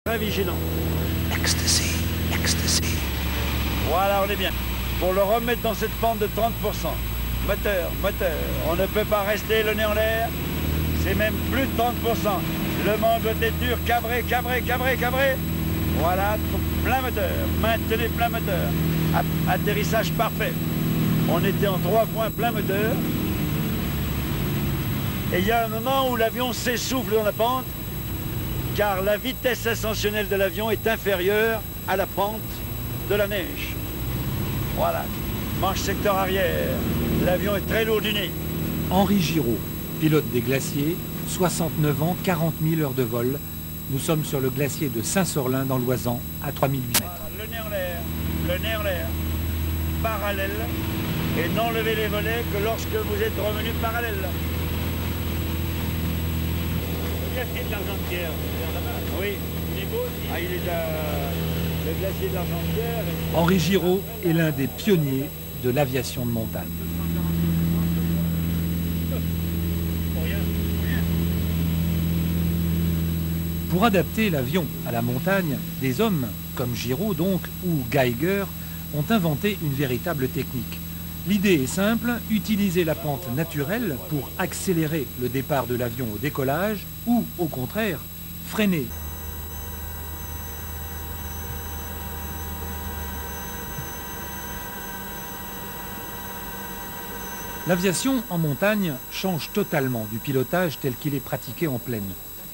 Très vigilant. Ecstasy, ecstasy. Voilà, on est bien. Pour le remettre dans cette pente de 30%. Moteur, moteur. On ne peut pas rester le nez en l'air. C'est même plus de 30%. Le mât doit être dur, cabré, cabré, cabré, cabré. Voilà, plein moteur. Maintenez plein moteur. Atterrissage parfait. On était en 3 points plein moteur. Et il y a un moment où l'avion s'essouffle dans la pente, car la vitesse ascensionnelle de l'avion est inférieure à la pente de la neige. Voilà, manche secteur arrière, l'avion est très lourd du nez. Henri Giraud, pilote des glaciers, 69 ans, 40 000 heures de vol. Nous sommes sur le glacier de Saint-Sorlin dans l'Oisans, à 3008 mètres. Voilà, le nez en l'air, le nez en l'air, parallèle, et n'enlevez les volets que lorsque vous êtes revenu parallèle. Le glacier de l'Argentière, c'est là-bas. Oui. Il est beau aussi. Ah, il est le glacier de l'Argentière. Henri Giraud est l'un des pionniers de l'aviation de montagne. Pour rien. Pour adapter l'avion à la montagne, des hommes, comme Giraud donc, ou Geiger, ont inventé une véritable technique. L'idée est simple, utiliser la pente naturelle pour accélérer le départ de l'avion au décollage ou, au contraire, freiner. L'aviation en montagne change totalement du pilotage tel qu'il est pratiqué en plaine.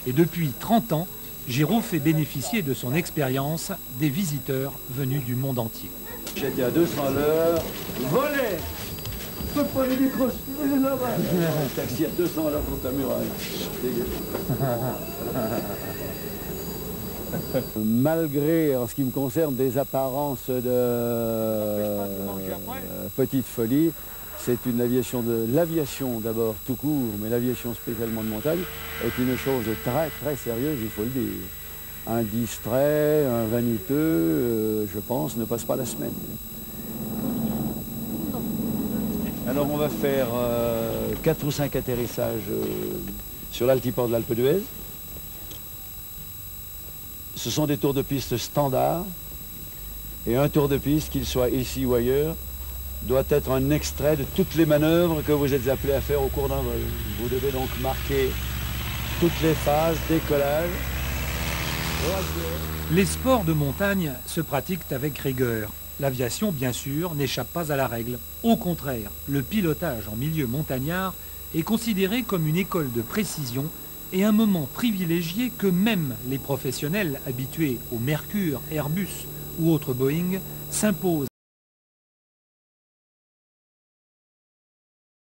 Et depuis 30 ans, Giraud fait bénéficier de son expérience des visiteurs venus du monde entier. J'étais à 200 à l'heure. Volet. Je peux pas les décrocher là-bas. Taxi à 200 à l'heure contre la muraille. Malgré, en ce qui me concerne, des apparences de petite folie, c'est une aviation l'aviation d'abord tout court, mais l'aviation spécialement de montagne est une chose très très sérieuse, il faut le dire. Un distrait, un vaniteux, je pense, ne passe pas la semaine. Alors on va faire 4 ou 5 atterrissages sur l'altiport de l'Alpe d'Huez. Ce sont des tours de piste standards. Et un tour de piste, qu'il soit ici ou ailleurs, doit être un extrait de toutes les manœuvres que vous êtes appelés à faire au cours d'un vol. Vous devez donc marquer toutes les phases, décollage. Les sports de montagne se pratiquent avec rigueur. L'aviation, bien sûr, n'échappe pas à la règle. Au contraire, le pilotage en milieu montagnard est considéré comme une école de précision et un moment privilégié que même les professionnels habitués au Mercure, Airbus ou autres Boeing s'imposent